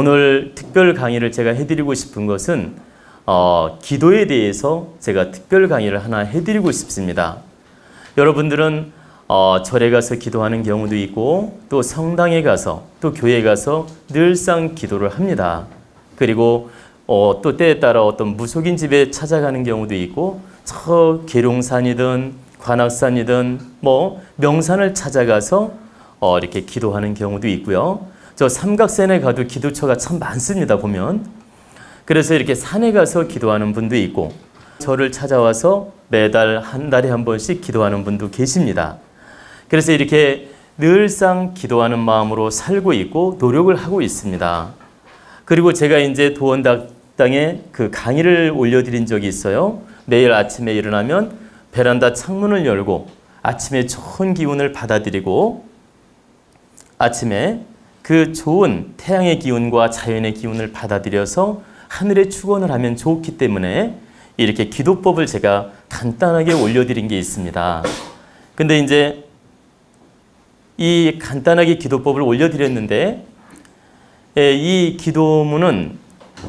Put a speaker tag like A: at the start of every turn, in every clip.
A: 오늘 특별 강의를 제가 해드리고 싶은 것은 기도에 대해서 제가 특별 강의를 하나 해드리고 싶습니다. 여러분들은 절에 가서 기도하는 경우도 있고 또 성당에 가서 또 교회에 가서 늘상 기도를 합니다. 그리고 또 때에 따라 어떤 무속인 집에 찾아가는 경우도 있고 저 계룡산이든 관악산이든 뭐 명산을 찾아가서 이렇게 기도하는 경우도 있고요. 저 삼각산에 가도 기도처가 참 많습니다, 보면. 그래서 이렇게 산에 가서 기도하는 분도 있고 절을 찾아와서 매달 한 달에 한 번씩 기도하는 분도 계십니다. 그래서 이렇게 늘상 기도하는 마음으로 살고 있고 노력을 하고 있습니다. 그리고 제가 이제 도원당에 그 강의를 올려드린 적이 있어요. 매일 아침에 일어나면 베란다 창문을 열고 아침에 좋은 기운을 받아들이고 아침에 그 좋은 태양의 기운과 자연의 기운을 받아들여서 하늘에 축원을 하면 좋기 때문에 이렇게 기도법을 제가 간단하게 올려드린 게 있습니다. 근데 이제 이 간단하게 기도법을 올려드렸는데 이 기도문은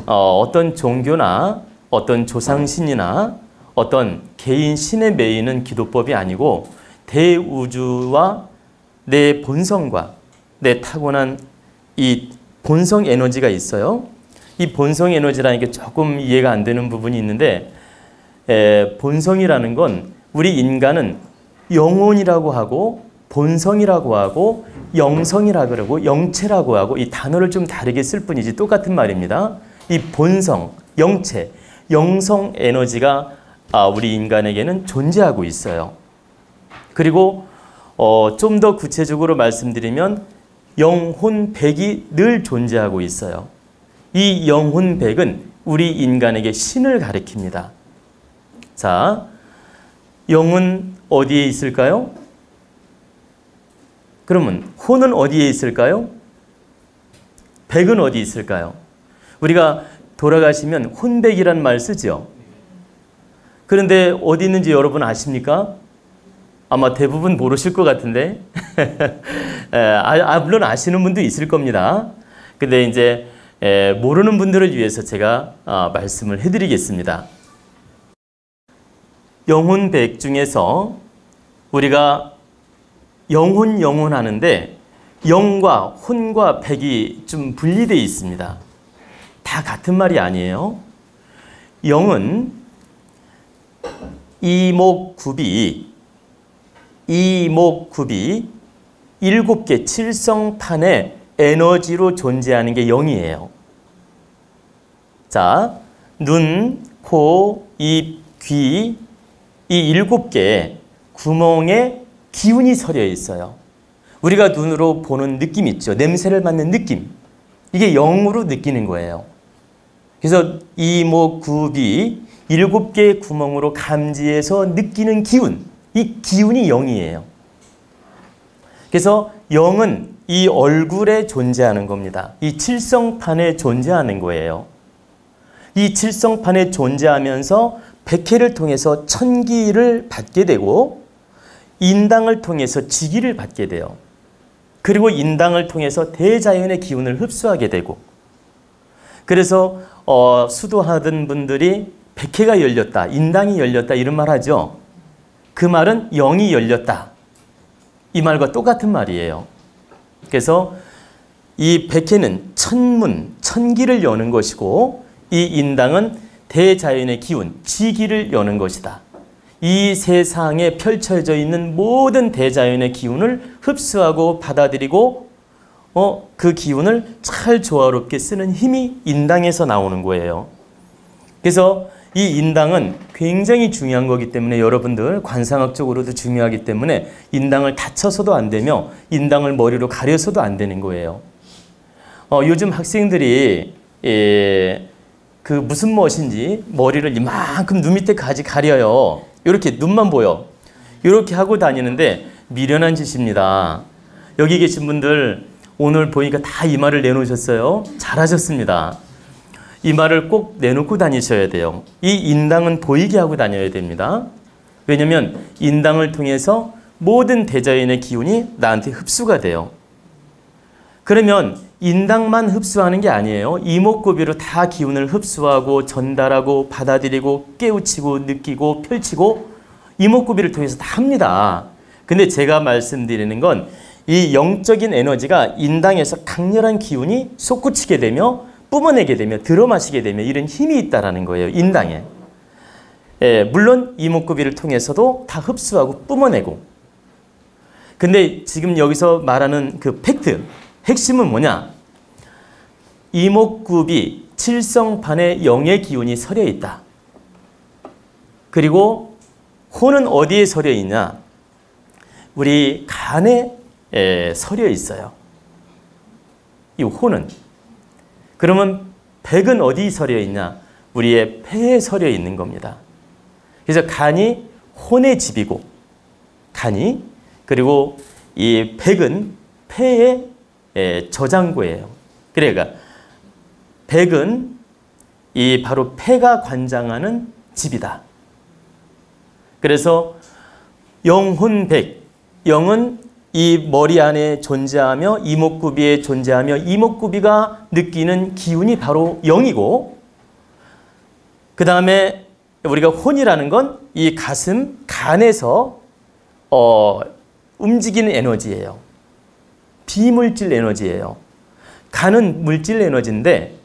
A: 어떤 종교나 어떤 조상신이나 어떤 개인 신에 매이는 기도법이 아니고 대우주와 내 본성과 내 타고난 이 본성 에너지가 있어요. 이 본성 에너지라는 게 조금 이해가 안 되는 부분이 있는데 본성이라는 건 우리 인간은 영혼이라고 하고 본성이라고 하고 영성이라고 그러고 영체라고 하고 이 단어를 좀 다르게 쓸 뿐이지 똑같은 말입니다. 이 본성, 영체, 영성 에너지가 우리 인간에게는 존재하고 있어요. 그리고 좀 더 구체적으로 말씀드리면 영혼백이 늘 존재하고 있어요. 이 영혼백은 우리 인간에게 신을 가리킵니다. 자, 영은 어디에 있을까요? 그러면 혼은 어디에 있을까요? 백은 어디 있을까요? 우리가 돌아가시면 혼백이란 말 쓰죠. 그런데 어디 있는지 여러분 아십니까? 아마 대부분 모르실 것 같은데 물론 아시는 분도 있을 겁니다. 근데 이제 모르는 분들을 위해서 제가 말씀을 해드리겠습니다. 영혼백 중에서 우리가 영혼 하는데 영과 혼과 백이 좀 분리되어 있습니다. 다 같은 말이 아니에요. 영은 이목구비 7개 칠성판의 에너지로 존재하는 게 영이에요. 자, 눈, 코, 입, 귀 이 7개의 구멍에 기운이 서려 있어요. 우리가 눈으로 보는 느낌 있죠. 냄새를 맡는 느낌. 이게 영으로 느끼는 거예요. 그래서 이목구비 7개의 구멍으로 감지해서 느끼는 기운. 이 기운이 영이에요. 그래서 영은 이 얼굴에 존재하는 겁니다. 이 칠성판에 존재하는 거예요. 이 칠성판에 존재하면서 백회를 통해서 천기를 받게 되고 인당을 통해서 지기를 받게 돼요. 그리고 인당을 통해서 대자연의 기운을 흡수하게 되고 그래서 수도하던 분들이 백회가 열렸다, 인당이 열렸다 이런 말 하죠. 그 말은 영이 열렸다. 이 말과 똑같은 말이에요. 그래서 이 백회는 천문, 천기를 여는 것이고 이 인당은 대자연의 기운, 지기를 여는 것이다. 이 세상에 펼쳐져 있는 모든 대자연의 기운을 흡수하고 받아들이고 그 기운을 잘 조화롭게 쓰는 힘이 인당에서 나오는 거예요. 그래서 이 인당은 굉장히 중요한 거기 때문에 여러분들 관상학적으로도 중요하기 때문에 인당을 다쳐서도 안 되며 인당을 머리로 가려서도 안 되는 거예요. 요즘 학생들이 그 무슨 멋인지 머리를 이만큼 눈 밑에까지 가려요. 이렇게 눈만 보여. 이렇게 하고 다니는데 미련한 짓입니다. 여기 계신 분들 오늘 보니까 다 이마를 내놓으셨어요. 잘하셨습니다. 이마를 꼭 내놓고 다니셔야 돼요. 이 인당은 보이게 하고 다녀야 됩니다. 왜냐하면 인당을 통해서 모든 대자연의 기운이 나한테 흡수가 돼요. 그러면 인당만 흡수하는 게 아니에요. 이목구비로 다 기운을 흡수하고 전달하고 받아들이고 깨우치고 느끼고 펼치고 이목구비를 통해서 다 합니다. 근데 제가 말씀드리는 건 이 영적인 에너지가 인당에서 강렬한 기운이 솟구치게 되며 뿜어내게 되며 들어마시게 되며 이런 힘이 있다라는 거예요. 인당에. 예, 물론 이목구비를 통해서도 다 흡수하고 뿜어내고. 근데 지금 여기서 말하는 그 팩트, 핵심은 뭐냐? 이목구비 칠성판에 영의 기운이 서려 있다. 그리고 혼은 어디에 서려 있냐? 우리 간에 서려 있어요. 이 혼은. 그러면 백은 어디 서려 있냐? 우리의 폐에 서려 있는 겁니다. 그래서 간이 혼의 집이고, 간이, 그리고 이 백은 폐의 저장고예요. 그러니까 백은 이 바로 폐가 관장하는 집이다. 그래서 영혼백, 영은 이 머리 안에 존재하며 이목구비에 존재하며 이목구비가 느끼는 기운이 바로 영이고, 그 다음에 우리가 혼이라는 건 이 가슴, 간에서 움직이는 에너지예요. 비물질 에너지예요. 간은 물질 에너지인데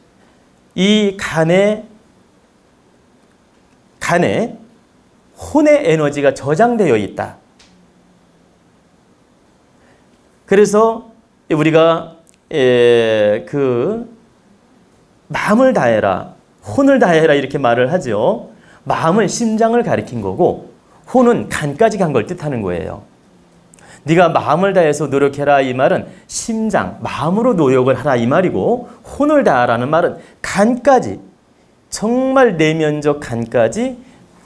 A: 이 간에 혼의 에너지가 저장되어 있다. 그래서 우리가 마음을 다해라, 혼을 다해라 이렇게 말을 하죠. 마음은 심장을 가리킨 거고 혼은 간까지 간 걸 뜻하는 거예요. 네가 마음을 다해서 노력해라 이 말은 심장, 마음으로 노력을 하라 이 말이고, 혼을 다하라는 말은 간까지, 정말 내면적 간까지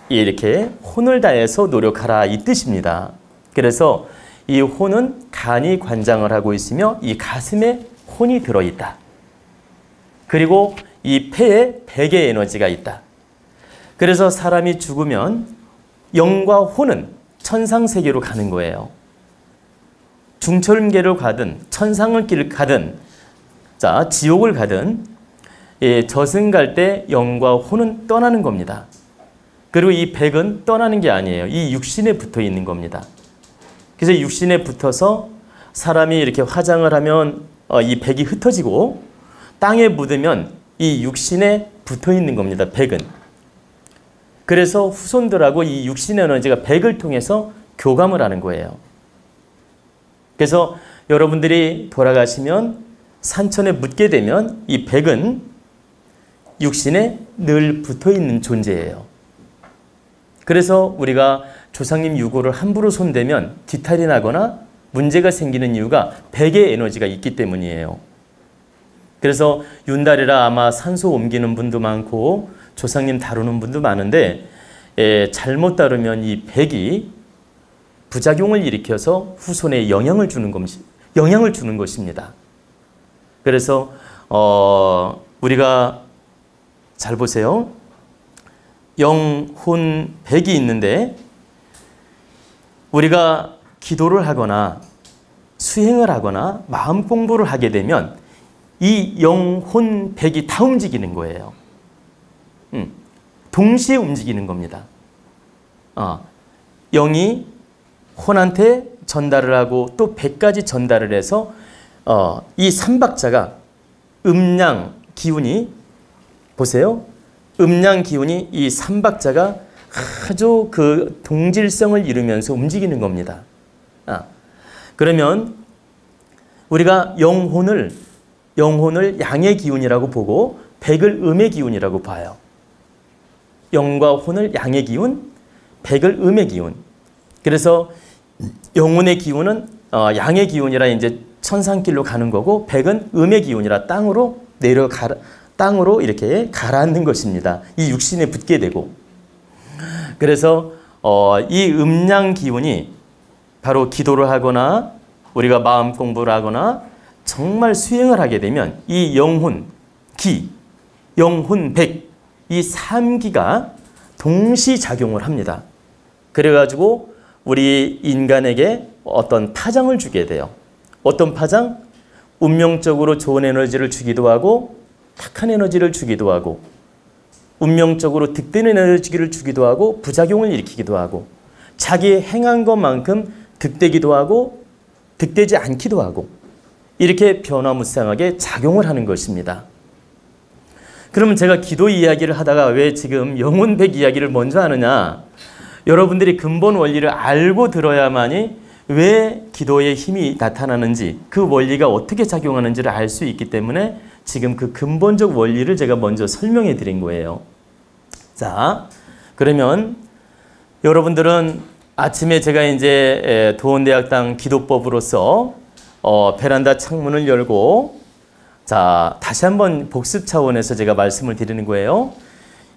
A: 이렇게 혼을 다해서 노력하라 이 뜻입니다. 그래서 이 혼은 간이 관장을 하고 있으며 이 가슴에 혼이 들어있다. 그리고 이 폐에 백의 에너지가 있다. 그래서 사람이 죽으면 영과 혼은 천상세계로 가는 거예요. 중천계를 가든 천상을 길 가든 자 지옥을 가든 저승 갈 때 영과 혼은 떠나는 겁니다. 그리고 이 백은 떠나는 게 아니에요. 이 육신에 붙어 있는 겁니다. 그래서 육신에 붙어서 사람이 이렇게 화장을 하면 이 백이 흩어지고 땅에 묻으면 이 육신에 붙어 있는 겁니다. 백은. 그래서 후손들하고 이 육신의 에너지가 백을 통해서 교감을 하는 거예요. 그래서 여러분들이 돌아가시면 산천에 묻게 되면 이 백은 육신에 늘 붙어 있는 존재예요. 그래서 우리가 조상님 유골을 함부로 손대면 뒤탈이 나거나 문제가 생기는 이유가 백의 에너지가 있기 때문이에요. 그래서 윤달이라 아마 산소 옮기는 분도 많고 조상님 다루는 분도 많은데 잘못 다루면 이 백이 부작용을 일으켜서 후손에 영향을 주는 것입니다. 그래서 우리가 잘 보세요. 영, 혼, 백이 있는데 우리가 기도를 하거나 수행을 하거나 마음 공부를 하게 되면 이 영, 혼, 백이 다 움직이는 거예요. 동시에 움직이는 겁니다. 영이 혼한테 전달을 하고 또 백까지 전달을 해서 이 삼박자가 음양 기운이 보세요. 음양 기운이 이 삼박자가 아주 그 동질성을 이루면서 움직이는 겁니다. 그러면 우리가 영혼을 양의 기운이라고 보고 백을 음의 기운이라고 봐요. 영과 혼을 양의 기운, 백을 음의 기운. 그래서 영혼의 기운은 양의 기운이라 이제 천상길로 가는 거고 백은 음의 기운이라 땅으로 이렇게 가라앉는 것입니다. 이 육신에 붙게 되고. 그래서 이 음양 기운이 바로 기도를 하거나 우리가 마음 공부를 하거나 정말 수행을 하게 되면 이 영혼, 기, 영혼, 백, 이 3기가 동시 작용을 합니다. 그래가지고 우리 인간에게 어떤 파장을 주게 돼요. 어떤 파장? 운명적으로 좋은 에너지를 주기도 하고 탁한 에너지를 주기도 하고 운명적으로 득되는 에너지를 주기도 하고 부작용을 일으키기도 하고 자기 행한 것만큼 득되기도 하고 득되지 않기도 하고 이렇게 변화무쌍하게 작용을 하는 것입니다. 그러면 제가 기도 이야기를 하다가 왜 지금 영혼백 이야기를 먼저 하느냐? 여러분들이 근본 원리를 알고 들어야만이 왜 기도의 힘이 나타나는지 그 원리가 어떻게 작용하는지를 알 수 있기 때문에 지금 그 근본적 원리를 제가 먼저 설명해 드린 거예요. 자, 그러면 여러분들은 아침에 제가 이제 도원대학당 기도법으로서 베란다 창문을 열고 자, 다시 한번 복습 차원에서 제가 말씀을 드리는 거예요.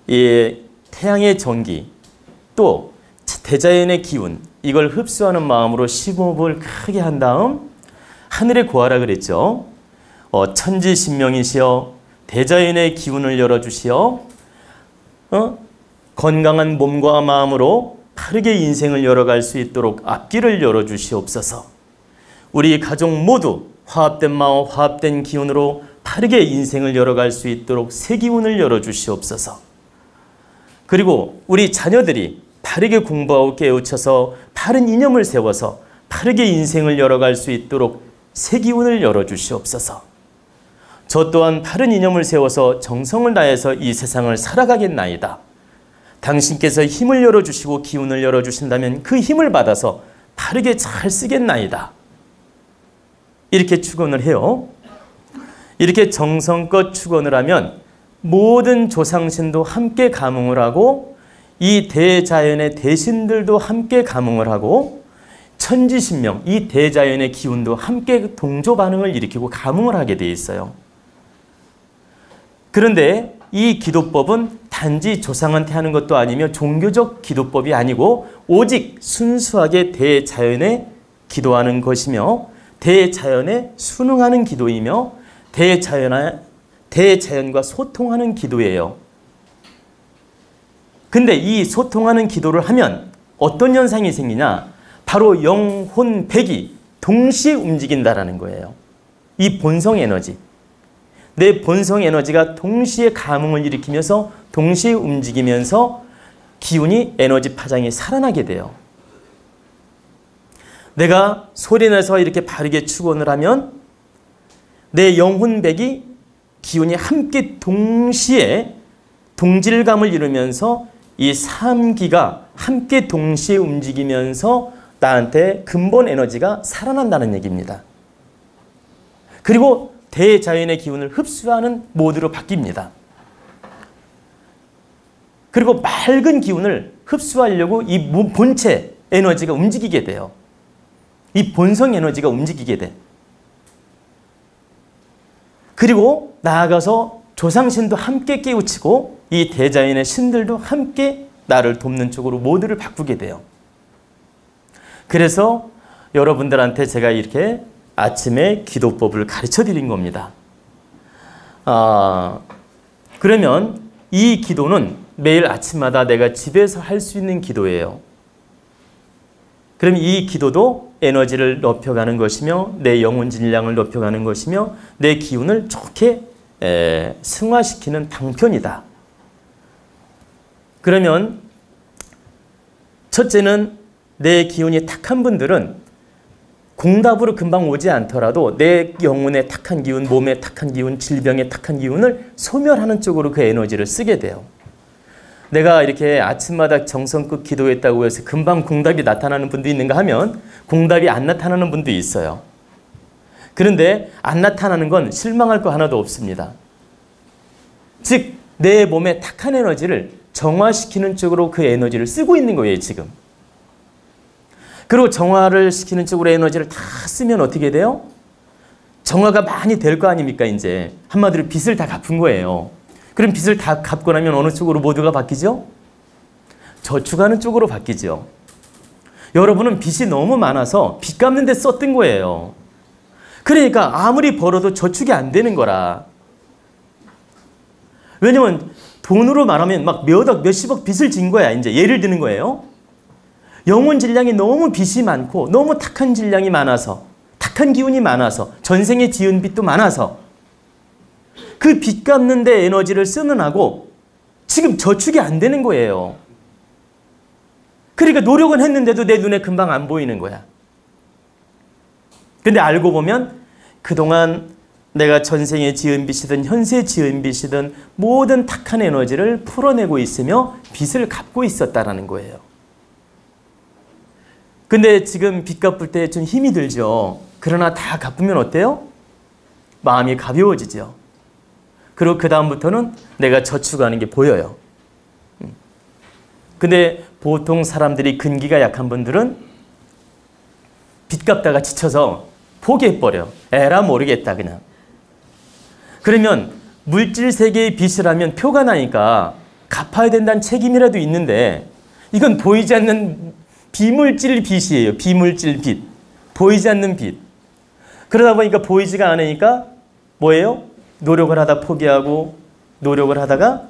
A: 이 태양의 전기 또 대자연의 기운 이걸 흡수하는 마음으로 심호흡을 크게 한 다음 하늘에 구하라 그랬죠. 천지신명이시여 대자연의 기운을 열어주시어 건강한 몸과 마음으로 빠르게 인생을 열어갈 수 있도록 앞길을 열어주시옵소서. 우리 가족 모두 화합된 마음, 화합된 기운으로 빠르게 인생을 열어갈 수 있도록 새 기운을 열어주시옵소서. 그리고 우리 자녀들이 바르게 공부하고 깨우쳐서 바른 이념을 세워서 빠르게 인생을 열어갈 수 있도록 새 기운을 열어주시옵소서. 저 또한 바른 이념을 세워서 정성을 다해서 이 세상을 살아가겠나이다. 당신께서 힘을 열어주시고 기운을 열어주신다면 그 힘을 받아서 바르게 잘 쓰겠나이다. 이렇게 축원을 해요. 이렇게 정성껏 축원을 하면 모든 조상신도 함께 감흥을 하고 이 대자연의 대신들도 함께 감흥을 하고 천지신명, 이 대자연의 기운도 함께 동조 반응을 일으키고 감흥을 하게 돼 있어요. 그런데 이 기도법은 단지 조상한테 하는 것도 아니며 종교적 기도법이 아니고 오직 순수하게 대자연에 기도하는 것이며 대자연에 순응하는 기도이며 대자연과 소통하는 기도예요. 근데 이 소통하는 기도를 하면 어떤 현상이 생기냐? 바로 영혼백이 동시에 움직인다라는 거예요. 이 본성 에너지. 내 본성 에너지가 동시에 감흥을 일으키면서 동시에 움직이면서 기운이 에너지 파장이 살아나게 돼요. 내가 소리내서 이렇게 바르게 축원을 하면 내 영혼백이 기운이 함께 동시에 동질감을 이루면서 이 삼기가 함께 동시에 움직이면서 나한테 근본 에너지가 살아난다는 얘기입니다. 그리고 대자연의 기운을 흡수하는 모드로 바뀝니다. 그리고 맑은 기운을 흡수하려고 이 본체 에너지가 움직이게 돼요. 이 본성 에너지가 움직이게 돼. 그리고 나아가서 조상신도 함께 깨우치고 이 대자연의 신들도 함께 나를 돕는 쪽으로 모두를 바꾸게 돼요. 그래서 여러분들한테 제가 이렇게 아침에 기도법을 가르쳐 드린 겁니다. 그러면 이 기도는 매일 아침마다 내가 집에서 할 수 있는 기도예요. 그럼 이 기도도 에너지를 높여가는 것이며 내 영혼 질량을 높여가는 것이며 내 기운을 좋게 승화시키는 방편이다. 그러면 첫째는 내 기운이 탁한 분들은 공답으로 금방 오지 않더라도 내 영혼의 탁한 기운, 몸의 탁한 기운, 질병의 탁한 기운을 소멸하는 쪽으로 그 에너지를 쓰게 돼요. 내가 이렇게 아침마다 정성껏 기도했다고 해서 금방 공답이 나타나는 분도 있는가 하면 공답이 안 나타나는 분도 있어요. 그런데 안 나타나는 건 실망할 거 하나도 없습니다. 즉, 내 몸의 탁한 에너지를 정화시키는 쪽으로 그 에너지를 쓰고 있는 거예요, 지금. 그리고 정화를 시키는 쪽으로 에너지를 다 쓰면 어떻게 돼요? 정화가 많이 될 거 아닙니까, 이제. 한마디로 빚을 다 갚은 거예요. 그럼 빚을 다 갚고 나면 어느 쪽으로 모두가 바뀌죠? 저축하는 쪽으로 바뀌죠. 여러분은 빚이 너무 많아서 빚 갚는 데 썼던 거예요. 그러니까 아무리 벌어도 저축이 안 되는 거라. 왜냐면 돈으로 말하면 막 몇억, 몇십억 빚을 진 거야. 이제 예를 드는 거예요. 영혼 질량이 너무 빚이 많고 너무 탁한 질량이 많아서 탁한 기운이 많아서, 전생에 지은 빚도 많아서 그 빚 갚는 데 에너지를 쓰는 하고 지금 저축이 안 되는 거예요. 그러니까 노력은 했는데도 내 눈에 금방 안 보이는 거야. 근데 알고 보면 그동안 내가 전생에 지은 빚이든 현세 지은 빚이든 모든 탁한 에너지를 풀어내고 있으며 빚을 갚고 있었다라는 거예요. 근데 지금 빚 갚을 때 좀 힘이 들죠. 그러나 다 갚으면 어때요? 마음이 가벼워지죠. 그리고 그 다음부터는 내가 저축하는 게 보여요. 근데 보통 사람들이 근기가 약한 분들은 빚 갚다가 지쳐서 포기해버려. 에라 모르겠다 그냥. 그러면 물질 세계의 빚을 하면 표가 나니까 갚아야 된다는 책임이라도 있는데 이건 보이지 않는 비물질 빚이에요. 비물질 빚. 보이지 않는 빚. 그러다 보니까 보이지가 않으니까 뭐예요? 노력을 하다 포기하고 노력을 하다가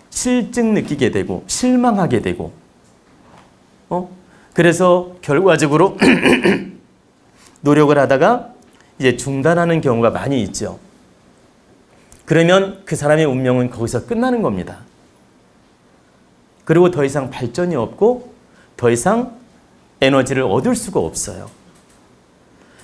A: 실증 느끼게 되고 실망하게 되고 그래서 결과적으로 노력을 하다가 이제 중단하는 경우가 많이 있죠. 그러면 그 사람의 운명은 거기서 끝나는 겁니다. 그리고 더 이상 발전이 없고 더 이상 에너지를 얻을 수가 없어요.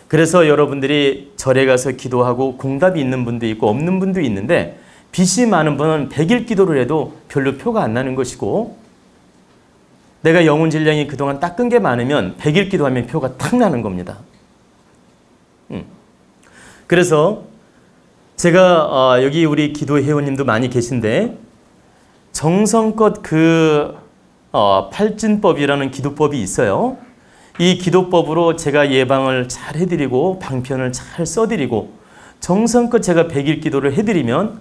A: 그래서 여러분들이 절에 가서 기도하고 공답이 있는 분도 있고 없는 분도 있는데 빚이 많은 분은 100일 기도를 해도 별로 표가 안 나는 것이고 내가 영혼 질량이 그동안 닦은 게 많으면 100일 기도하면 표가 탁 나는 겁니다. 그래서 제가 여기 우리 기도 회원님도 많이 계신데 정성껏 그 팔진법이라는 기도법이 있어요. 이 기도법으로 제가 예방을 잘 해드리고 방편을 잘 써드리고 정성껏 제가 100일 기도를 해드리면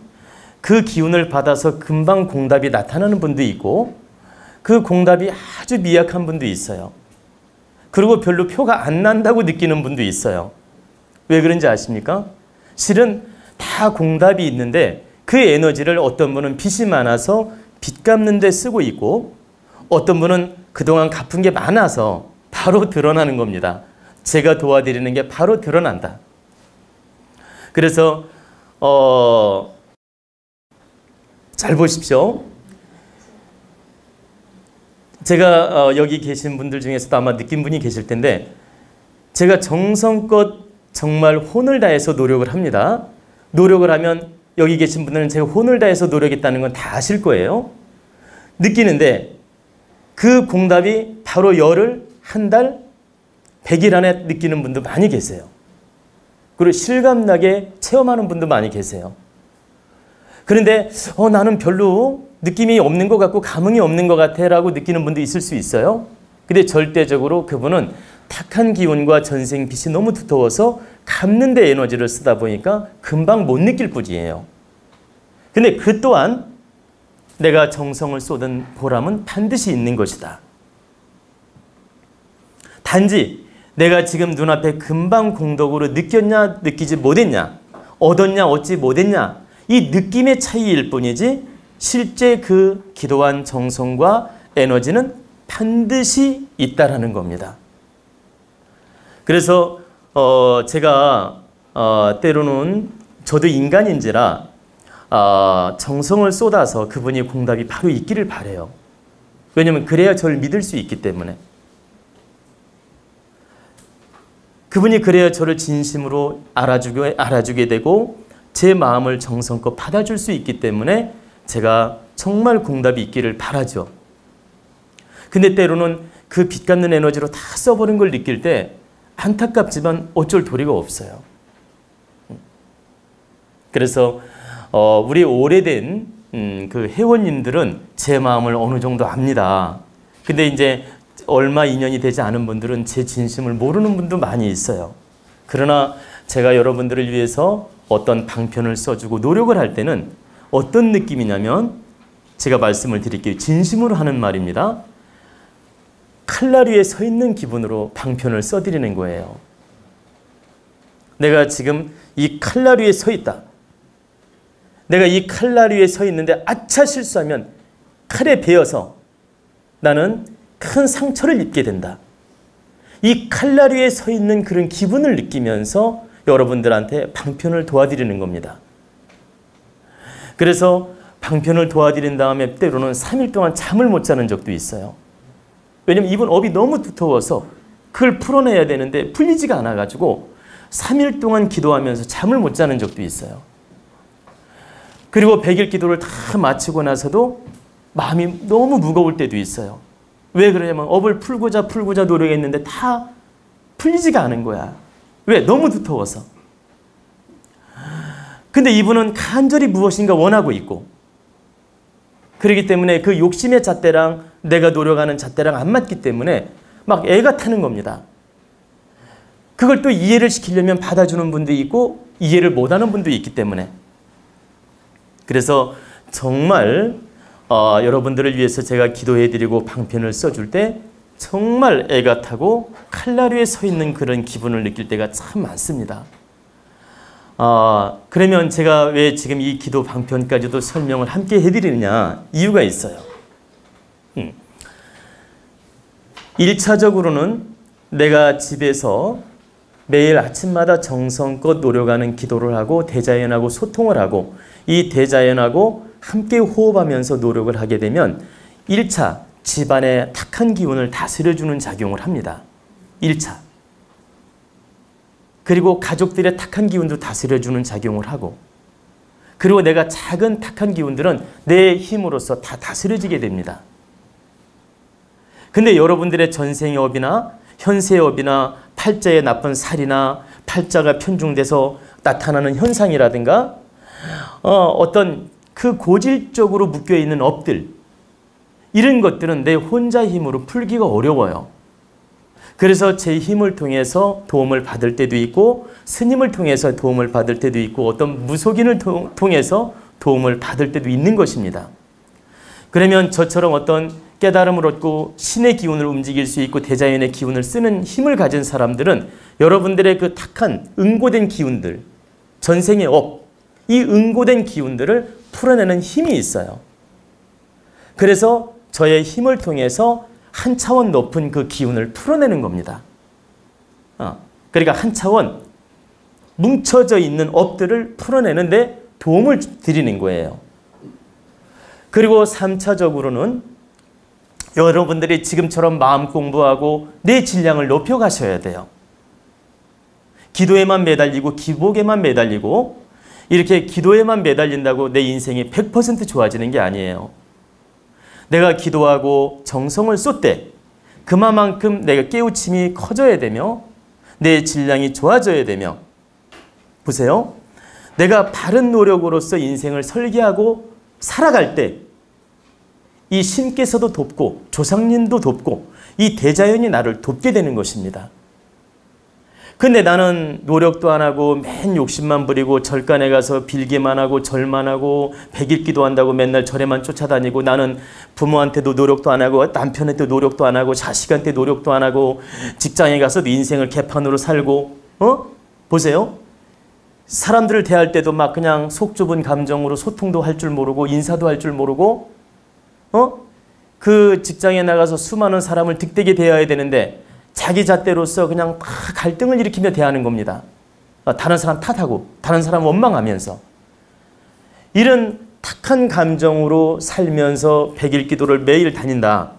A: 그 기운을 받아서 금방 공답이 나타나는 분도 있고 그 공답이 아주 미약한 분도 있어요. 그리고 별로 표가 안 난다고 느끼는 분도 있어요. 왜 그런지 아십니까? 실은 다 공답이 있는데 그 에너지를 어떤 분은 빚이 많아서 빚 갚는 데 쓰고 있고 어떤 분은 그동안 갚은 게 많아서 바로 드러나는 겁니다. 제가 도와드리는 게 바로 드러난다. 그래서 잘 보십시오. 제가 여기 계신 분들 중에서도 아마 느낀 분이 계실 텐데 제가 정성껏 정말 혼을 다해서 노력을 합니다. 노력을 하면 여기 계신 분들은 제가 혼을 다해서 노력했다는 건 다 아실 거예요. 느끼는데 그 공답이 바로 열흘, 한 달, 100일 안에 느끼는 분도 많이 계세요. 그리고 실감나게 체험하는 분도 많이 계세요. 그런데 나는 별로 느낌이 없는 것 같고 감흥이 없는 것 같아 라고 느끼는 분도 있을 수 있어요. 근데 절대적으로 그분은 탁한 기운과 전생 빚이 너무 두터워서 갚는 데 에너지를 쓰다 보니까 금방 못 느낄 뿐이에요. 근데 그 또한 내가 정성을 쏟은 보람은 반드시 있는 것이다. 단지 내가 지금 눈앞에 금방 공덕으로 느꼈냐 느끼지 못했냐 얻었냐 얻지 못했냐 이 느낌의 차이일 뿐이지 실제 그 기도한 정성과 에너지는 반드시 있다라는 겁니다. 그래서 제가 때로는 저도 인간인지라 정성을 쏟아서 그분이 공답이 바로 있기를 바라요. 왜냐하면 그래야 저를 믿을 수 있기 때문에. 그분이 그래야 저를 진심으로 알아주게 되고 제 마음을 정성껏 받아줄 수 있기 때문에 제가 정말 공답이 있기를 바라죠. 근데 때로는 그 빚 갚는 에너지로 다 써버린 걸 느낄 때 안타깝지만 어쩔 도리가 없어요. 그래서 우리 오래된 그 회원님들은 제 마음을 어느 정도 압니다. 근데 이제 얼마 인연이 되지 않은 분들은 제 진심을 모르는 분도 많이 있어요. 그러나 제가 여러분들을 위해서 어떤 방편을 써주고 노력을 할 때는 어떤 느낌이냐면 제가 말씀을 드릴게요. 진심으로 하는 말입니다. 칼날 위에 서 있는 기분으로 방편을 써드리는 거예요. 내가 지금 이 칼날 위에 서 있다. 내가 이 칼날 위에 서 있는데 아차 실수하면 칼에 베어서 나는 큰 상처를 입게 된다. 이 칼날 위에 서 있는 그런 기분을 느끼면서 여러분들한테 방편을 도와드리는 겁니다. 그래서 방편을 도와드린 다음에 때로는 3일 동안 잠을 못 자는 적도 있어요. 왜냐면 이분 업이 너무 두터워서 그걸 풀어내야 되는데 풀리지가 않아가지고 3일 동안 기도하면서 잠을 못 자는 적도 있어요. 그리고 100일 기도를 다 마치고 나서도 마음이 너무 무거울 때도 있어요. 왜 그러냐면 업을 풀고자 노력했는데 다 풀리지가 않은 거야. 왜? 너무 두터워서. 근데 이분은 간절히 무엇인가 원하고 있고, 그렇기 때문에 그 욕심의 잣대랑 내가 노력하는 잣대랑 안 맞기 때문에 막 애가 타는 겁니다. 그걸 또 이해를 시키려면 받아주는 분도 있고 이해를 못하는 분도 있기 때문에. 그래서 정말 여러분들을 위해서 제가 기도해드리고 방편을 써줄 때 정말 애가 타고 칼날 위에 서 있는 그런 기분을 느낄 때가 참 많습니다. 그러면 제가 왜 지금 이 기도 방편까지도 설명을 함께 해드리느냐 이유가 있어요. 1차적으로는 내가 집에서 매일 아침마다 정성껏 노력하는 기도를 하고 대자연하고 소통을 하고 이 대자연하고 함께 호흡하면서 노력을 하게 되면 1차 집안의 탁한 기운을 다스려주는 작용을 합니다. 1차. 그리고 가족들의 탁한 기운도 다스려주는 작용을 하고, 그리고 내가 작은 탁한 기운들은 내 힘으로써 다 다스려지게 됩니다. 근데 여러분들의 전생의 업이나 현세의 업이나 팔자의 나쁜 살이나 팔자가 편중돼서 나타나는 현상이라든가 어떤 그 고질적으로 묶여있는 업들, 이런 것들은 내 혼자 힘으로 풀기가 어려워요. 그래서 제 힘을 통해서 도움을 받을 때도 있고 스님을 통해서 도움을 받을 때도 있고 어떤 무속인을 통해서 도움을 받을 때도 있는 것입니다. 그러면 저처럼 어떤 깨달음을 얻고 신의 기운을 움직일 수 있고 대자연의 기운을 쓰는 힘을 가진 사람들은 여러분들의 그 탁한 응고된 기운들, 전생의 업, 이 응고된 기운들을 풀어내는 힘이 있어요. 그래서 저의 힘을 통해서 한 차원 높은 그 기운을 풀어내는 겁니다. 그러니까 한 차원 뭉쳐져 있는 업들을 풀어내는데 도움을 드리는 거예요. 그리고 3차적으로는 여러분들이 지금처럼 마음 공부하고 내 질량을 높여가셔야 돼요. 기도에만 매달리고 기복에만 매달리고 이렇게 기도에만 매달린다고 내 인생이 100% 좋아지는 게 아니에요. 내가 기도하고 정성을 쏟되 그만큼 내가 깨우침이 커져야 되며 내 질량이 좋아져야 되며, 보세요. 내가 바른 노력으로서 인생을 설계하고 살아갈 때 이 신께서도 돕고 조상님도 돕고 이 대자연이 나를 돕게 되는 것입니다. 근데 나는 노력도 안 하고 맨 욕심만 부리고 절간에 가서 빌기만 하고 절만 하고 100일 기도한다고 맨날 절에만 쫓아다니고 나는 부모한테도 노력도 안 하고 남편한테도 노력도 안 하고 자식한테 노력도 안 하고 직장에 가서도 인생을 개판으로 살고 보세요. 사람들을 대할 때도 막 그냥 속 좁은 감정으로 소통도 할 줄 모르고 인사도 할 줄 모르고 그 직장에 나가서 수많은 사람을 득되게 대해야 되는데 자기 잣대로서 그냥 다 갈등을 일으키며 대하는 겁니다. 다른 사람 탓하고 다른 사람 원망하면서 이런 탁한 감정으로 살면서 100일 기도를 매일 다닌다.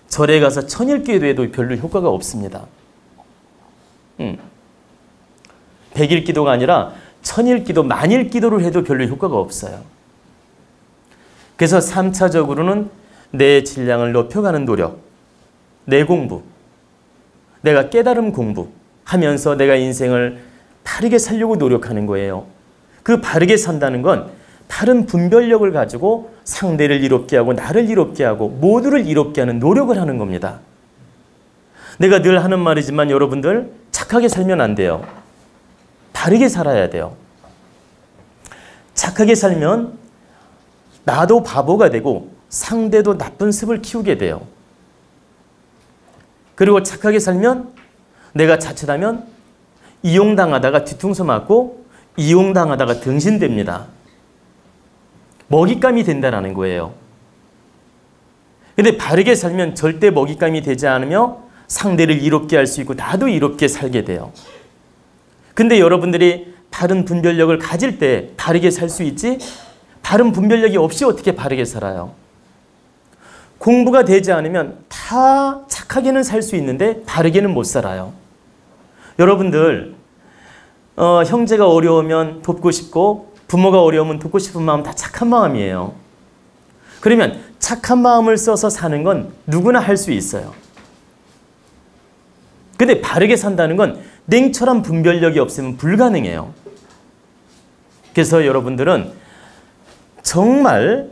A: 절에 가서 1000일 기도해도 별로 효과가 없습니다. 100일 기도가 아니라 1000일 기도, 만일 기도를 해도 별로 효과가 없어요. 그래서 3차적으로는 내 질량을 높여가는 노력, 내 공부, 내가 깨달음 공부하면서 내가 인생을 바르게 살려고 노력하는 거예요. 그 바르게 산다는 건 바른 분별력을 가지고 상대를 이롭게 하고 나를 이롭게 하고 모두를 이롭게 하는 노력을 하는 겁니다. 내가 늘 하는 말이지만 여러분들 착하게 살면 안 돼요. 바르게 살아야 돼요. 착하게 살면 나도 바보가 되고 상대도 나쁜 습을 키우게 돼요. 그리고 착하게 살면 내가 자칫하면 이용당하다가 뒤통수 맞고 이용당하다가 등신됩니다. 먹잇감이 된다는 거예요. 근데 바르게 살면 절대 먹잇감이 되지 않으며 상대를 이롭게 할 수 있고 나도 이롭게 살게 돼요. 근데 여러분들이 바른 분별력을 가질 때 바르게 살 수 있지? 바른 분별력이 없이 어떻게 바르게 살아요? 공부가 되지 않으면 다 착하게는 살 수 있는데 바르게는 못 살아요. 여러분들 형제가 어려우면 돕고 싶고 부모가 어려우면 돕고 싶은 마음 다 착한 마음이에요. 그러면 착한 마음을 써서 사는 건 누구나 할 수 있어요. 근데 바르게 산다는 건 냉철한 분별력이 없으면 불가능해요. 그래서 여러분들은 정말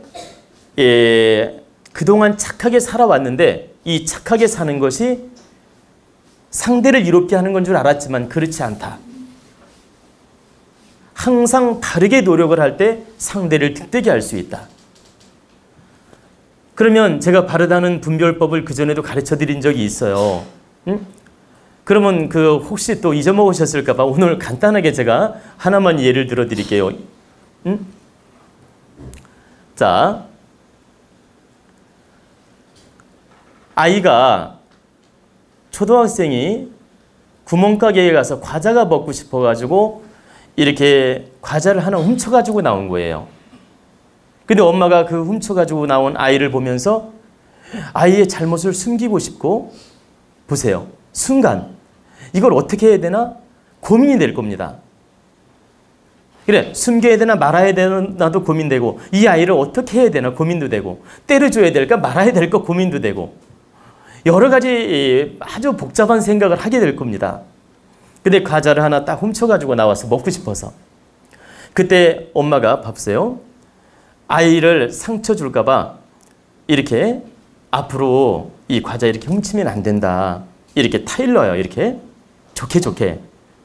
A: 그동안 착하게 살아왔는데 이 착하게 사는 것이 상대를 이롭게 하는 건 줄 알았지만 그렇지 않다. 항상 바르게 노력을 할 때 상대를 득되게 할 수 있다. 그러면 제가 바르다는 분별법을 그전에도 가르쳐 드린 적이 있어요. 응? 그러면 혹시 또 잊어먹으셨을까 봐 오늘 간단하게 제가 하나만 예를 들어 드릴게요. 응? 자, 아이가 초등학생이 구멍가게에 가서 과자가 먹고 싶어가지고 이렇게 과자를 하나 훔쳐가지고 나온 거예요. 근데 엄마가 그 훔쳐가지고 나온 아이를 보면서 아이의 잘못을 숨기고 싶고, 보세요. 순간 이걸 어떻게 해야 되나 고민이 될 겁니다. 그래, 숨겨야 되나 말아야 되나도 고민되고, 이 아이를 어떻게 해야 되나 고민도 되고, 때려줘야 될까 말아야 될까 고민도 되고, 여러 가지 아주 복잡한 생각을 하게 될 겁니다. 근데 과자를 하나 딱 훔쳐가지고 나와서 먹고 싶어서. 그때 엄마가 봐보세요. 아이를 상처 줄까 봐 이렇게 앞으로 이 과자 이렇게 훔치면 안 된다. 이렇게 타일러요. 이렇게 좋게.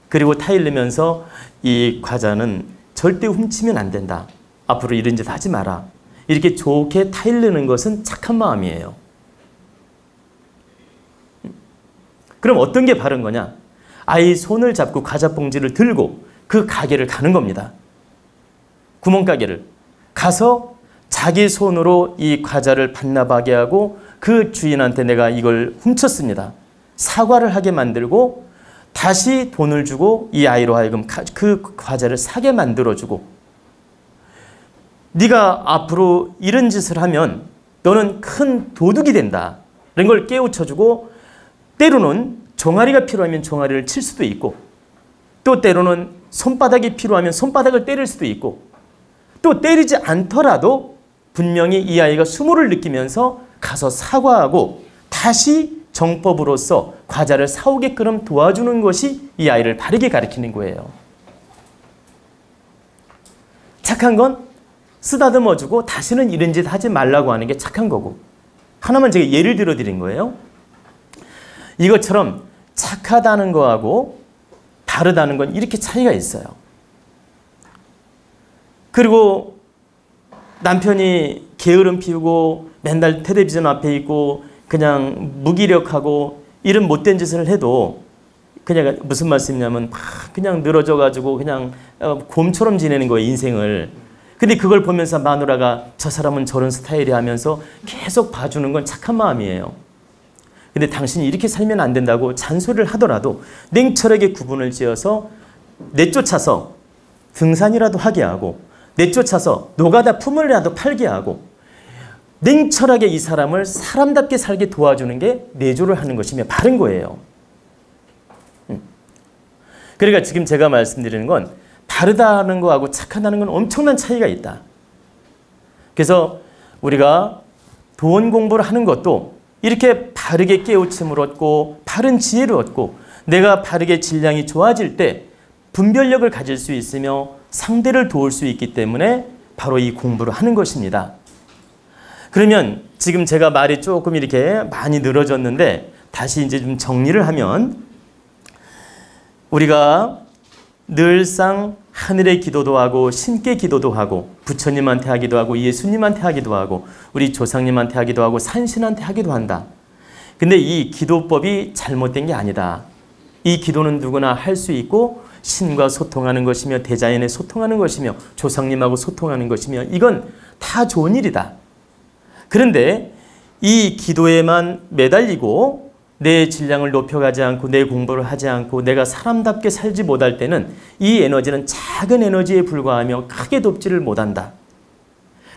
A: 그리고 타일르면서 이 과자는 절대 훔치면 안 된다. 앞으로 이런 짓 하지 마라. 이렇게 좋게 타일르는 것은 착한 마음이에요. 그럼 어떤 게 바른 거냐? 아이 손을 잡고 과자 봉지를 들고 그 가게를 가는 겁니다. 구멍가게를 가서 자기 손으로 이 과자를 반납하게 하고 그 주인한테 내가 이걸 훔쳤습니다. 사과를 하게 만들고 다시 돈을 주고 이 아이로 하여금 그 과자를 사게 만들어주고, 네가 앞으로 이런 짓을 하면 너는 큰 도둑이 된다. 이런 걸 깨우쳐주고, 때로는 종아리가 필요하면 종아리를 칠 수도 있고, 또 때로는 손바닥이 필요하면 손바닥을 때릴 수도 있고, 또 때리지 않더라도 분명히 이 아이가 수모를 느끼면서 가서 사과하고 다시 정법으로서 과자를 사오게끔 도와주는 것이 이 아이를 바르게 가르치는 거예요. 착한 건 쓰다듬어주고 다시는 이런 짓 하지 말라고 하는 게 착한 거고, 하나만 제가 예를 들어 드린 거예요. 이것처럼 착하다는 거하고 바르다는 건 이렇게 차이가 있어요. 그리고 남편이 게으름 피우고 맨날 텔레비전 앞에 있고 그냥 무기력하고 이런 못된 짓을 해도, 그냥 무슨 말씀이냐면 그냥 늘어져가지고 그냥 곰처럼 지내는 거예요, 인생을. 근데 그걸 보면서 마누라가 저 사람은 저런 스타일이 하면서 계속 봐주는 건 착한 마음이에요. 근데 당신이 이렇게 살면 안 된다고 잔소리를 하더라도 냉철하게 구분을 지어서 내쫓아서 등산이라도 하게 하고, 내쫓아서 노가다 품을라도 팔게 하고, 냉철하게 이 사람을 사람답게 살게 도와주는 게 내조를 하는 것이며 바른 거예요. 그러니까 지금 제가 말씀드리는 건 바르다는 거하고 착하다는 건 엄청난 차이가 있다. 그래서 우리가 돈 공부를 하는 것도 이렇게 바르게 깨우침을 얻고 바른 지혜를 얻고 내가 바르게 질량이 좋아질 때 분별력을 가질 수 있으며 상대를 도울 수 있기 때문에 바로 이 공부를 하는 것입니다. 그러면 지금 제가 말이 조금 이렇게 많이 늘어졌는데 다시 이제 좀 정리를 하면, 우리가 늘상 하늘의 기도도 하고 신께 기도도 하고 부처님한테 하기도 하고 예수님한테 하기도 하고 우리 조상님한테 하기도 하고 산신한테 하기도 한다. 근데 이 기도법이 잘못된 게 아니다. 이 기도는 누구나 할 수 있고 신과 소통하는 것이며 대자연에 소통하는 것이며 조상님하고 소통하는 것이며 이건 다 좋은 일이다. 그런데 이 기도에만 매달리고 내 질량을 높여가지 않고 내 공부를 하지 않고 내가 사람답게 살지 못할 때는 이 에너지는 작은 에너지에 불과하며 크게 돕지를 못한다.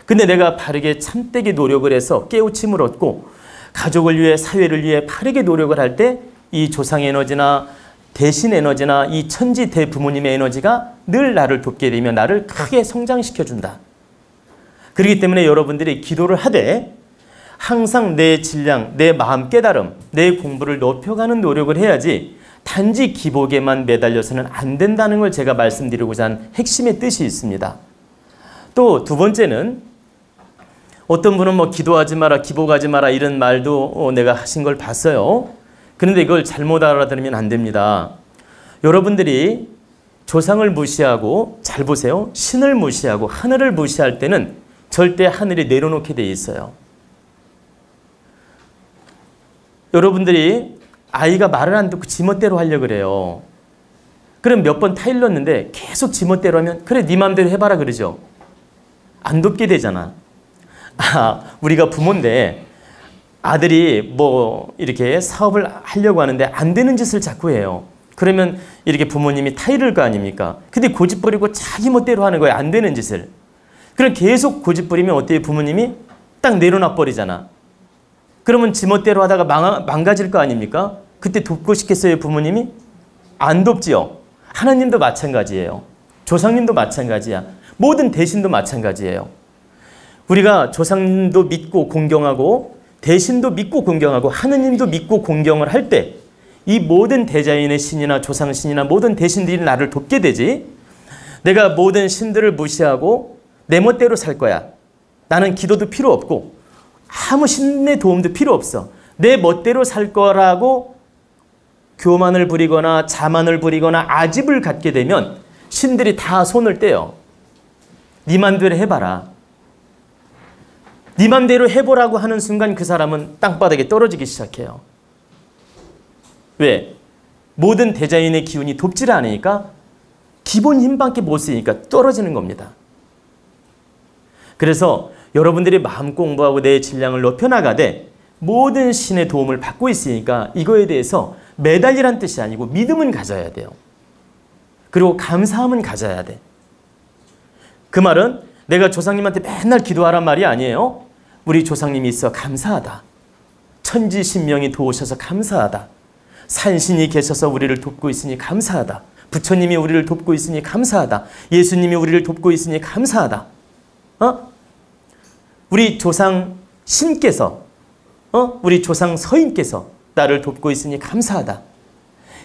A: 근데 내가 바르게 참되게 노력을 해서 깨우침을 얻고 가족을 위해 사회를 위해 바르게 노력을 할 때 이 조상 에너지나 대신 에너지나 이 천지 대부모님의 에너지가 늘 나를 돕게 되며 나를 크게 성장시켜준다. 그렇기 때문에 여러분들이 기도를 하되 항상 내 질량, 내 마음 깨달음, 내 공부를 높여가는 노력을 해야지 단지 기복에만 매달려서는 안 된다는 걸 제가 말씀드리고자 한 핵심의 뜻이 있습니다. 또 두 번째는 어떤 분은 뭐 기도하지 마라, 기복하지 마라 이런 말도 내가 하신 걸 봤어요. 그런데 이걸 잘못 알아들으면 안 됩니다. 여러분들이 조상을 무시하고, 잘 보세요. 신을 무시하고 하늘을 무시할 때는 절대 하늘이 내려놓게 돼 있어요. 여러분들이 아이가 말을 안 듣고 지멋대로 하려고 그래요. 그럼 몇 번 타일렀는데 계속 지멋대로 하면 그래 네 맘대로 해봐라 그러죠. 안 돕게 되잖아. 우리가 부모인데 아들이 뭐 이렇게 사업을 하려고 하는데 안 되는 짓을 자꾸 해요. 그러면 이렇게 부모님이 타이를 거 아닙니까? 근데 고집 부리고 자기 멋대로 하는 거예요. 안 되는 짓을. 그럼 계속 고집 부리면 어때요? 부모님이 딱 내려놔 버리잖아. 그러면 지멋대로 하다가 망가질 거 아닙니까? 그때 돕고 싶겠어요, 부모님이? 안 돕지요. 하나님도 마찬가지예요. 조상님도 마찬가지야. 모든 대신도 마찬가지예요. 우리가 조상도 믿고 공경하고 대신도 믿고 공경하고 하느님도 믿고 공경을 할 때 이 모든 대자연의 신이나 조상신이나 모든 대신들이 나를 돕게 되지. 내가 모든 신들을 무시하고 내 멋대로 살 거야. 나는 기도도 필요 없고 아무 신의 도움도 필요 없어. 내 멋대로 살 거라고 교만을 부리거나 자만을 부리거나 아집을 갖게 되면 신들이 다 손을 떼요. 네 맘대로 해봐라. 네 맘대로 해보라고 하는 순간 그 사람은 땅바닥에 떨어지기 시작해요. 왜? 모든 대자연의 기운이 돕지를 않으니까 기본 힘밖에 못 쓰니까 떨어지는 겁니다. 그래서 여러분들이 마음 공부하고 내 질량을 높여나가되 모든 신의 도움을 받고 있으니까 이거에 대해서 매달리란 뜻이 아니고 믿음은 가져야 돼요. 그리고 감사함은 가져야 돼. 그 말은 내가 조상님한테 맨날 기도하란 말이 아니에요. 우리 조상님이 있어 감사하다. 천지신명이 도우셔서 감사하다. 산신이 계셔서 우리를 돕고 있으니 감사하다. 부처님이 우리를 돕고 있으니 감사하다. 예수님이 우리를 돕고 있으니 감사하다. 우리 조상 신께서 우리 조상 서인께서 나를 돕고 있으니 감사하다.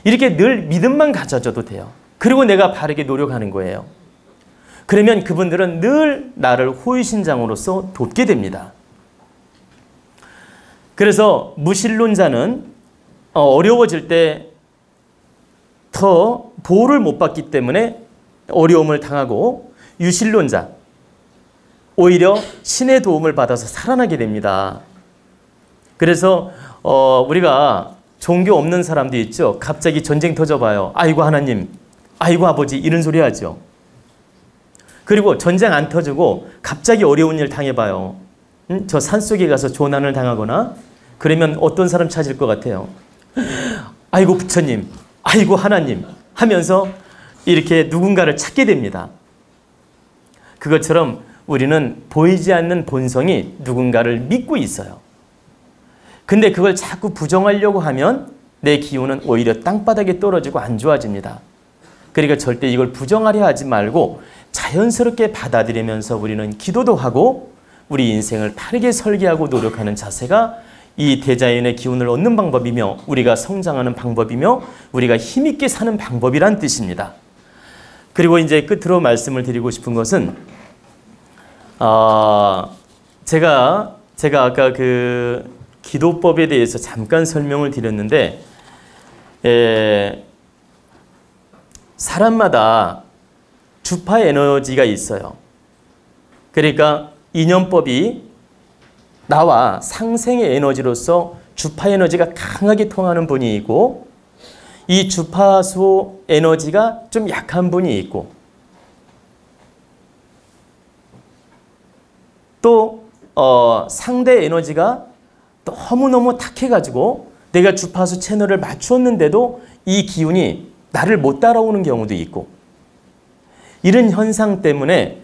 A: 이렇게 늘 믿음만 가져줘도 돼요. 그리고 내가 바르게 노력하는 거예요. 그러면 그분들은 늘 나를 호의신장으로서 돕게 됩니다. 그래서 무신론자는 어려워질 때 더 보호를 못 받기 때문에 어려움을 당하고 유신론자, 오히려 신의 도움을 받아서 살아나게 됩니다. 그래서 우리가 종교 없는 사람도 있죠. 갑자기 전쟁 터져봐요. 아이고 하나님, 아이고 아버지 이런 소리 하죠. 그리고 전쟁 안 터지고 갑자기 어려운 일 당해봐요. 저 산속에 가서 조난을 당하거나 그러면 어떤 사람 찾을 것 같아요? 아이고 부처님, 아이고 하나님 하면서 이렇게 누군가를 찾게 됩니다. 그것처럼 우리는 보이지 않는 본성이 누군가를 믿고 있어요. 근데 그걸 자꾸 부정하려고 하면 내 기운은 오히려 땅바닥에 떨어지고 안 좋아집니다. 그러니까 절대 이걸 부정하려 하지 말고 자연스럽게 받아들이면서 우리는 기도도 하고 우리 인생을 바르게 설계하고 노력하는 자세가 이 대자연의 기운을 얻는 방법이며 우리가 성장하는 방법이며 우리가 힘있게 사는 방법이란 뜻입니다. 그리고 이제 끝으로 말씀을 드리고 싶은 것은 제가 아까 그 기도법에 대해서 잠깐 설명을 드렸는데 사람마다 주파 에너지가 있어요. 그러니까 인연법이 나와 상생의 에너지로서 주파 에너지가 강하게 통하는 분이 있고 이 주파수 에너지가 좀 약한 분이 있고 또 상대 에너지가 너무너무 탁해가지고 내가 주파수 채널을 맞추었는데도 이 기운이 나를 못 따라오는 경우도 있고, 이런 현상 때문에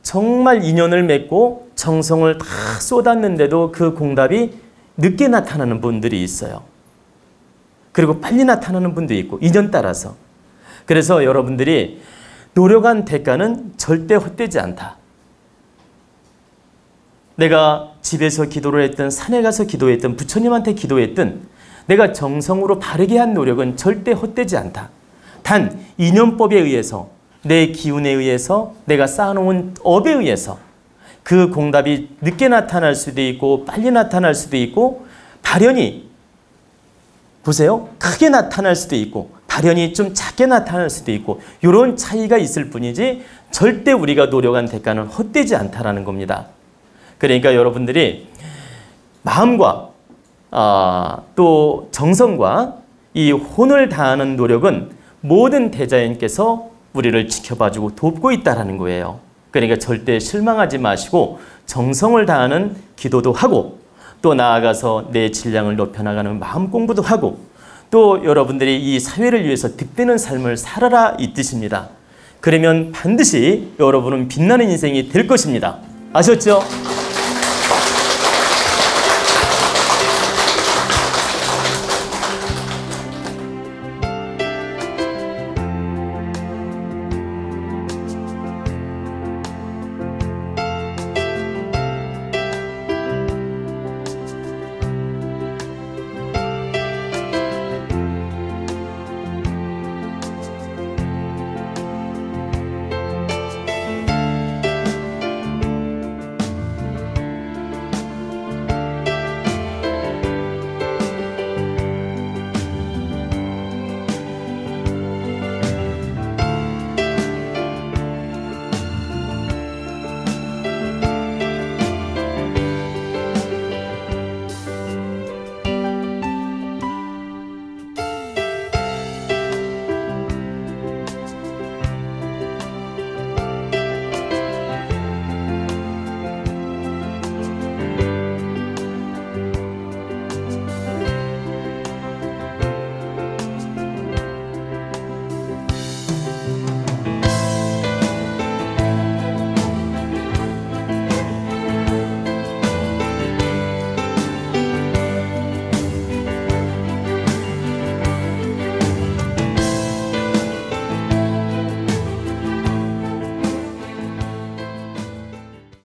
A: 정말 인연을 맺고 정성을 다 쏟았는데도 그 공답이 늦게 나타나는 분들이 있어요. 그리고 빨리 나타나는 분도 있고, 인연 따라서. 그래서 여러분들이 노력한 대가는 절대 헛되지 않다. 내가 집에서 기도를 했든 산에 가서 기도했든 부처님한테 기도했든 내가 정성으로 바르게 한 노력은 절대 헛되지 않다. 단 인연법에 의해서, 내 기운에 의해서, 내가 쌓아놓은 업에 의해서 그 공답이 늦게 나타날 수도 있고 빨리 나타날 수도 있고, 발현이 보세요, 크게 나타날 수도 있고 발현이 좀 작게 나타날 수도 있고, 이런 차이가 있을 뿐이지 절대 우리가 노력한 대가는 헛되지 않다라는 겁니다. 그러니까 여러분들이 마음과 또 정성과 이 혼을 다하는 노력은 모든 대자연께서 우리를 지켜봐주고 돕고 있다는 거예요. 그러니까 절대 실망하지 마시고 정성을 다하는 기도도 하고, 또 나아가서 내 질량을 높여나가는 마음 공부도 하고, 또 여러분들이 이 사회를 위해서 득되는 삶을 살아라 이 뜻입니다. 그러면 반드시 여러분은 빛나는 인생이 될 것입니다. 아셨죠?